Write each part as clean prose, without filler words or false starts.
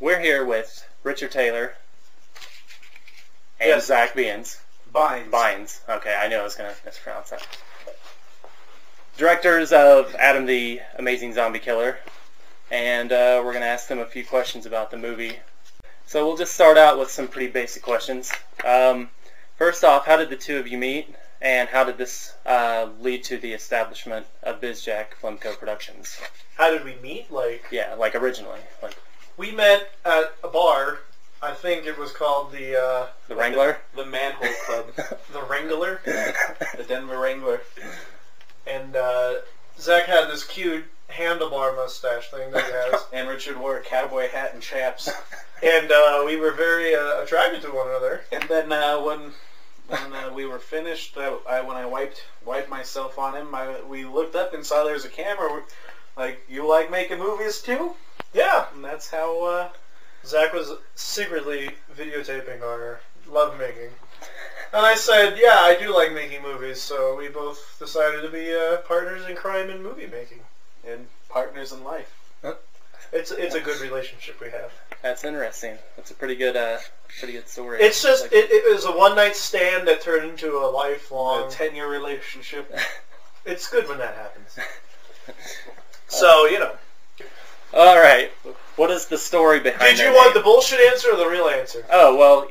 We're here with Richard Taylor and Yes. Zack Beins. Beins. Okay, I knew I was going to mispronounce that. Directors of Adam the Amazing Zombie Killer. And we're going to ask them a few questions about the movie. So we'll just start out with some pretty basic questions. First off, how did the two of you meet? And how did this lead to the establishment of BizJack Flemco Productions? How did we meet? Yeah, like originally. We met at a bar. I think it was called the Wrangler? The Manhole Club. the Wrangler. The Denver Wrangler. And Zach had this cute handlebar mustache thing that he has. And Richard wore a cowboy hat and chaps. And we were very attracted to one another. And then when we were finished, when I wiped myself on him, we looked up and saw there was a camera. We're like, you like making movies too? Yeah. And that's how... Zach was secretly videotaping our lovemaking. And I said, yeah, I do like making movies, so we both decided to be partners in crime and movie making. And partners in life. It's a good relationship we have. That's interesting. That's a pretty good story. It's just, it was a one-night stand that turned into a lifelong... A 10-year relationship. It's good when that happens. So, you know. All right. What is the story behind Did you that want name? the bullshit answer or the real answer? Oh, well...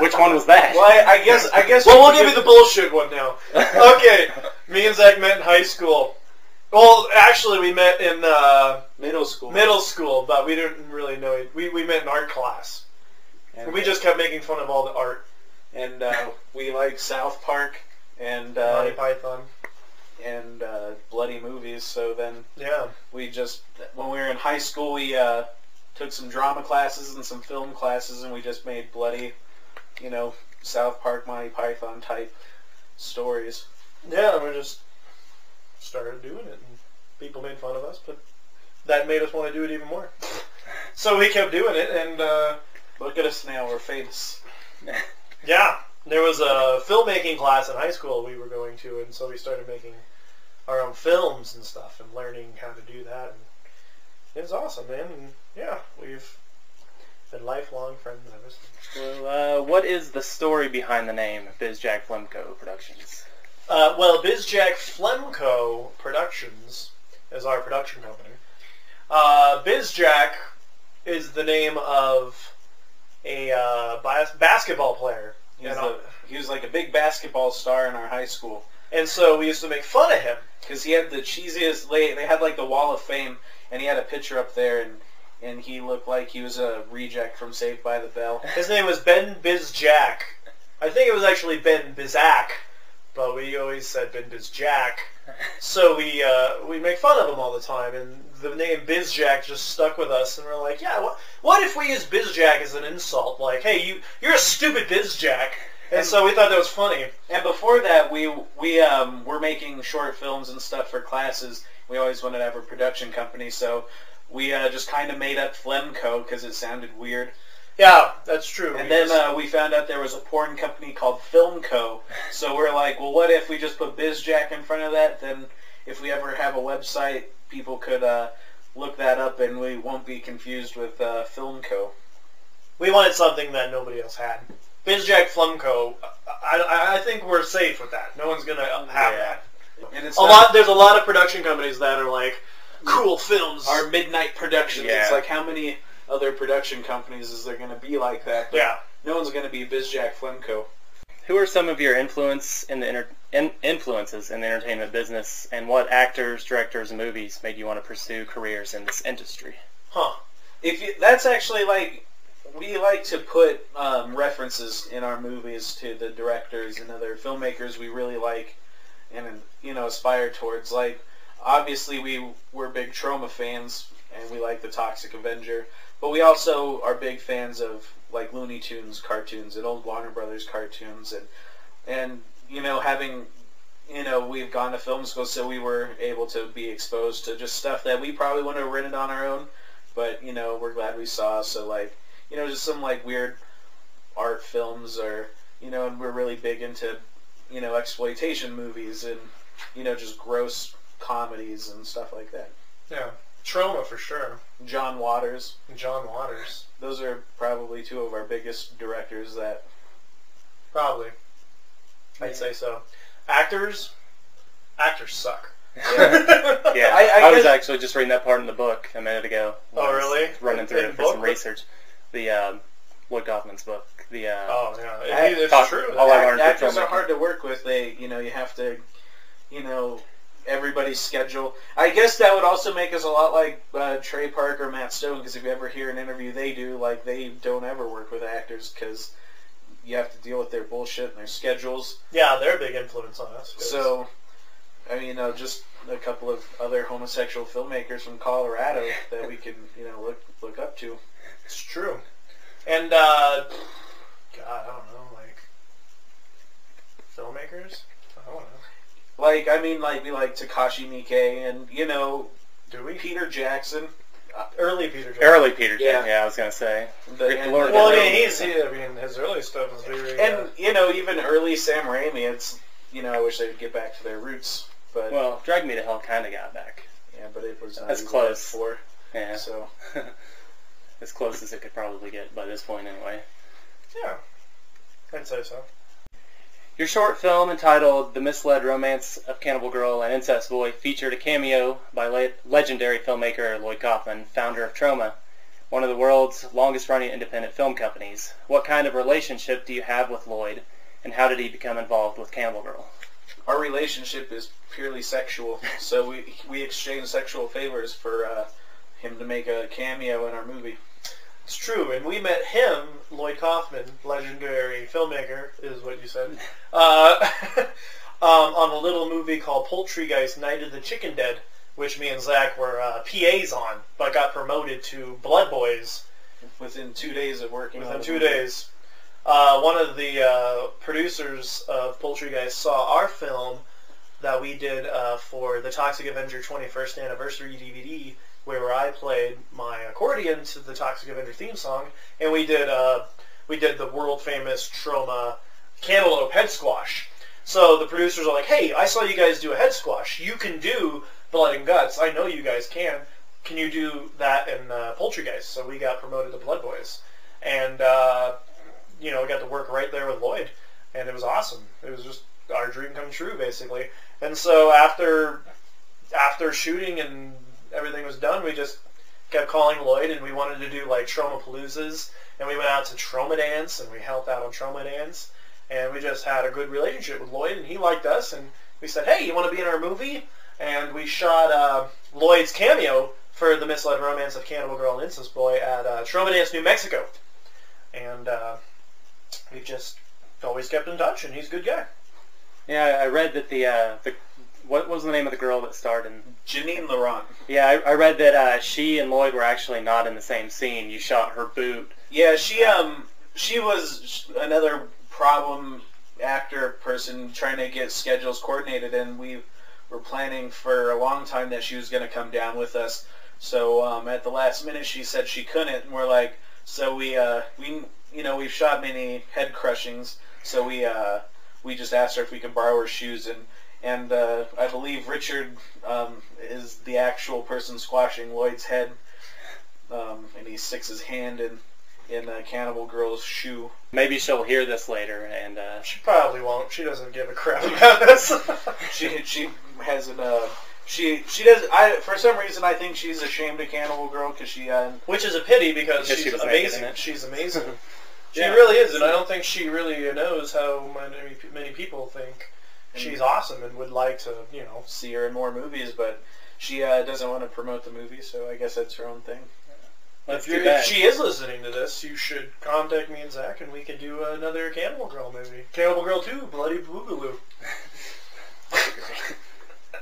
Which one was that? Well, I guess... Well, we'll give you the bullshit one now. Okay, me and Zach met in high school. Well, actually, we met in Middle school. middle school, but we didn't really know it. We met in art class. And we just kept making fun of all the art. And we like South Park and Monty Python. And bloody movies. So then Yeah. we just, when we were in high school, we took some drama classes and some film classes, and we just made bloody, South Park, Monty Python type stories. Yeah, and we just started doing it, and people made fun of us, but that made us want to do it even more. So we kept doing it, and Look at us now, we're famous. yeah, there was a filmmaking class in high school we were going to, and so we started making our own films and stuff, and learning how to do that, and it was awesome, man, and yeah, we've been lifelong friends ever since. Well, what is the story behind the name BizJack Flemco Productions? Well, BizJack Flemco Productions is our production company. BizJack is the name of a basketball player. He was like a big basketball star in our high school. And so we used to make fun of him. Because he had the cheesiest, they had like the Wall of Fame, and he had a picture up there, and he looked like he was a reject from Saved by the Bell. His name was Ben BizJack. I think it was actually Ben Bizak, but we always said Ben BizJack. So we make fun of him all the time, and the name BizJack just stuck with us, and we're like, yeah, what if we use BizJack as an insult? Like, hey, you're a stupid BizJack. And so we thought that was funny. And before that, we were making short films and stuff for classes. We always wanted to have a production company, so we just kind of made up Flemco because it sounded weird. Yeah, that's true. And then we found out there was a porn company called Filmco, so we're like, well, what if we just put BizJack in front of that? Then if we ever have a website, people could look that up, and we won't be confused with Filmco. We wanted something that nobody else had. BizJack Flemco, I think we're safe with that. No one's going to have that. And it's There's a lot of production companies that are like, cool films. Our Midnight Productions. Yeah. It's like, how many other production companies is there going to be like that? But yeah. No one's going to be BizJack Flemco. Who are some of your influences in the entertainment business, and what actors, directors, and movies made you want to pursue careers in this industry? Huh. That's actually like, we like to put references in our movies to the directors and other filmmakers we really like and aspire towards. Like, obviously we're big Troma fans, and we like the Toxic Avenger, but we also are big fans of like Looney Tunes cartoons and old Warner Brothers cartoons, and having we've gone to film school, so we were able to be exposed to just stuff that we probably wouldn't have written on our own, but we're glad we saw. So like, just some like weird art films, or and we're really big into exploitation movies, and just gross comedies and stuff like that. Yeah. Trauma for sure. John Waters. John Waters. Those are probably two of our biggest directors that... Probably. I'd say so. Actors suck. Yeah, I was actually just reading that part in the book a minute ago. Oh, really? Running through it for some research. The Lloyd Kaufman's book. Oh, yeah. It's true. Actors are hard to work with. You have to, everybody's schedule. I guess that would also make us a lot like Trey Parker or Matt Stone, because if you ever hear an interview they do, like, they don't ever work with actors because you have to deal with their bullshit and their schedules. Yeah, they're a big influence on us. So, I mean, just a couple of other homosexual filmmakers from Colorado that we can, look up to. It's true. And, God, I don't know, like, filmmakers? I don't know. Like, I mean, like, we like Takashi Miike and, Do we? Peter Jackson. Early Peter Jackson. Early Peter Jackson, yeah I was going to say. His early stuff was very... And, even early Sam Raimi, it's, I wish they'd get back to their roots. But well, Drag Me to Hell kind of got back. Yeah, but it was not as close. Yeah. So. As close as it could probably get by this point anyway. Yeah, I'd say so. Your short film entitled The Misled Romance of Cannibal Girl and Incest Boy featured a cameo by legendary filmmaker Lloyd Kaufman, founder of Troma, one of the world's longest-running independent film companies. What kind of relationship do you have with Lloyd, and how did he become involved with Cannibal Girl? Our relationship is purely sexual, so we exchange sexual favors for him to make a cameo in our movie. It's true, and we met him, Lloyd Kaufman, legendary filmmaker, is what you said, on a little movie called Poultrygeist, Night of the Chicken Dead, which me and Zach were PAs on, but got promoted to Blood Boys. Within 2 days of working on it. Within 2 days. One of the producers of Poultrygeist saw our film that we did for the Toxic Avenger 21st Anniversary DVD, where I played my accordion to the Toxic Avenger theme song, and we did the world famous Troma cantaloupe head squash. So the producers are like, "Hey, I saw you guys do a head squash. You can do blood and guts. I know you guys can. Can you do that in Poultrygeist?" So we got promoted to Blood Boys, and we got to work right there with Lloyd, and it was awesome. It was just our dream come true, basically. And so after shooting and everything was done, we just kept calling Lloyd, and we wanted to do like Troma Paloozas, and we went out to Troma Dance, and we helped out on Troma Dance, and we just had a good relationship with Lloyd, and he liked us, and we said, "Hey, you want to be in our movie?" And we shot Lloyd's cameo for The Misled Romance of Cannibal Girl and Incest Boy at Troma Dance, New Mexico, and we've just always kept in touch, and he's a good guy. Yeah, I read that what was the name of the girl that starred in... Janine Laurent. Yeah, I read that she and Lloyd were actually not in the same scene. You shot her boot. Yeah, she was another problem actor person trying to get schedules coordinated, and we were planning for a long time that she was going to come down with us. So at the last minute she said she couldn't, and we're like, so we've shot many head crushings, so we just asked her if we could borrow her shoes, and I believe Richard is the actual person squashing Lloyd's head, and he sticks his hand in Cannibal Girl's shoe. Maybe she'll hear this later, and she probably won't. She doesn't give a crap about this. she hasn't. She does. For some reason, I think she's ashamed of Cannibal Girl because she. Which is a pity because she's amazing. She's amazing. She really is, and I don't think she really knows how many people think she's awesome and would like to, see her in more movies, but she doesn't want to promote the movie, so I guess that's her own thing. If she is listening to this, you should contact me and Zach, and we could do another Cannibal Girl movie. Cannibal Girl 2, Bloody Boogaloo.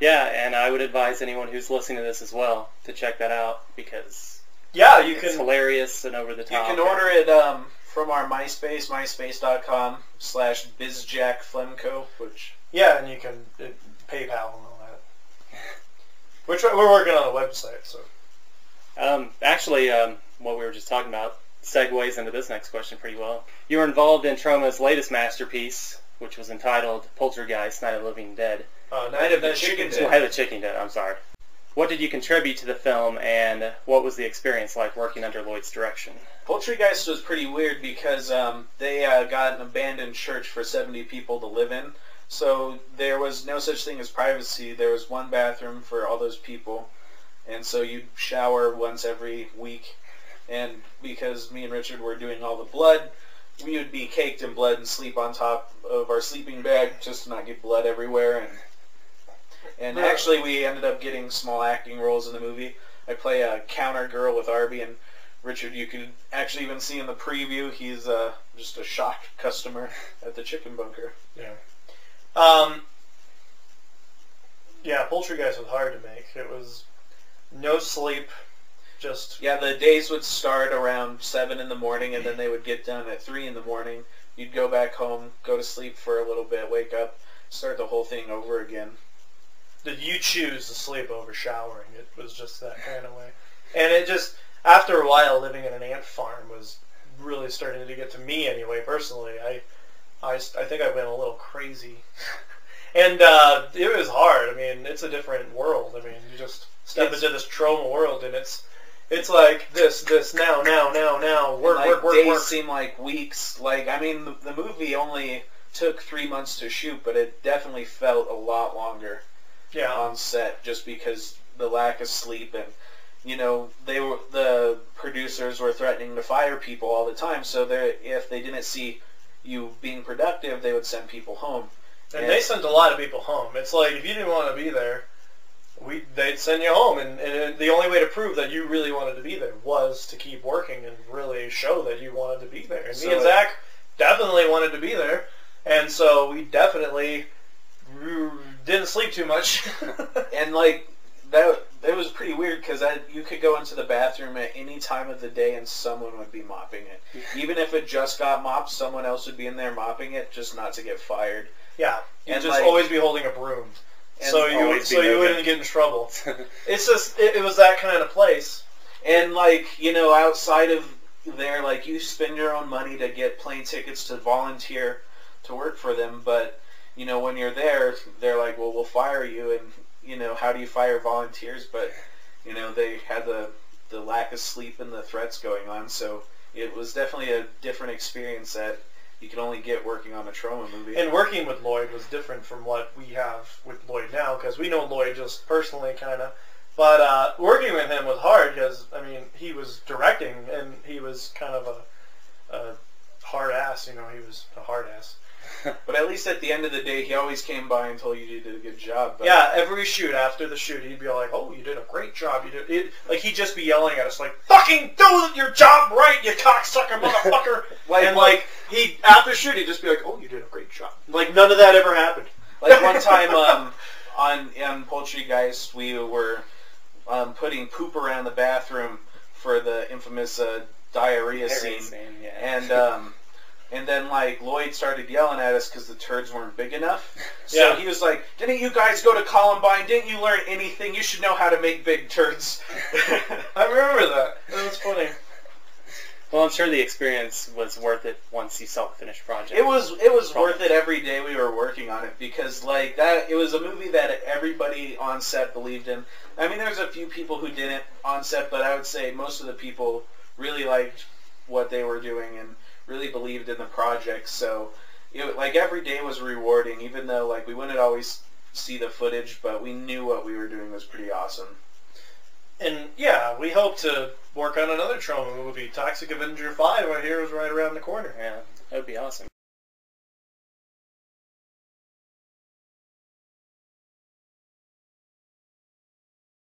Yeah, and I would advise anyone who's listening to this as well to check that out, because it's hilarious and over the top. You can order it from our MySpace, myspace.com/BizJackFlemco, which... Yeah, and you can PayPal and all that. Which we're working on a website, so... Actually, what we were just talking about segues into this next question pretty well. You were involved in Troma's latest masterpiece, which was entitled Poultrygeist, Night of the Living Dead. Night of the Chicken Dead. Night of the Chicken Dead, I'm sorry. what did you contribute to the film, and what was the experience like working under Lloyd's direction? Poultrygeist was pretty weird because they got an abandoned church for 70 people to live in. So there was no such thing as privacy. There was one bathroom for all those people. And so you'd shower once every week. And because me and Richard were doing all the blood, we would be caked in blood and sleep on top of our sleeping bag just to not get blood everywhere. And actually we ended up getting small acting roles in the movie. I play a counter girl with Arby, and Richard, you can actually even see in the preview, he's just a shocked customer at the chicken bunker. Yeah. Yeah, Poultrygeist was hard to make. It was no sleep, just... Yeah, the days would start around 7 in the morning, and then they would get done at 3 in the morning. You'd go back home, go to sleep for a little bit, wake up, start the whole thing over again. Did you choose to sleep over showering? It was just that kind of way. And it just, after a while, living in an ant farm was really starting to get to me anyway, personally. I think I went a little crazy. And it was hard. I mean, it's a different world. I mean, you just step into this trauma world, and it's like this, now, work. Days seem like weeks. Like, I mean, the movie only took 3 months to shoot, but it definitely felt a lot longer. Yeah. On set, just because the lack of sleep, and the producers were threatening to fire people all the time. So if they didn't see you being productive, they would send people home. And they sent a lot of people home. It's like, if you didn't want to be there, they'd send you home. And the only way to prove that you really wanted to be there was to keep working and really show that you wanted to be there. And me and Zach definitely wanted to be there. And so we definitely didn't sleep too much. And like that, it was pretty weird because you could go into the bathroom at any time of the day and someone would be mopping it. Even if it just got mopped, someone else would be in there mopping it, just not to get fired. Yeah, you'd just always be holding a broom, so you wouldn't get in trouble. It's just it was that kind of place. And like outside of there, like you spend your own money to get plane tickets to volunteer to work for them, but when you're there, they're like, well, we'll fire you, and, how do you fire volunteers? But, they had the lack of sleep and the threats going on, so it was definitely a different experience that you can only get working on a trauma movie. And working with Lloyd was different from what we have with Lloyd now, because we know Lloyd just personally, kind of. But working with him was hard, because, I mean, he was directing, and he was kind of a hard ass, he was a hard ass. But at least at the end of the day, he always came by and told you you did a good job. But yeah, every shoot, after the shoot, he'd be like, oh, you did a great job. Like, he'd just be yelling at us, like, fucking do your job right, you cocksucker motherfucker. And, after shoot, he'd just be like, oh, you did a great job. Like, none of that ever happened. Like, one time on Poultrygeist, we were putting poop around the bathroom for the infamous diarrhea scene. Yeah. And then, like, Lloyd started yelling at us because the turds weren't big enough. So he was like, didn't you guys go to Columbine? Didn't you learn anything? You should know how to make big turds. I remember that. That was funny. Well, I'm sure the experience was worth it once you saw the finished project. It was worth it every day we were working on it, because, like, it was a movie that everybody on set believed in. I mean, there's a few people who didn't on set, but I would say most of the people really liked what they were doing and really believed in the project. So like, every day was rewarding, even though, like, we wouldn't always see the footage, but we knew what we were doing was pretty awesome. And yeah, we hope to work on another trauma movie. Toxic Avenger 5, I hear, is right around the corner. Yeah, that would be awesome.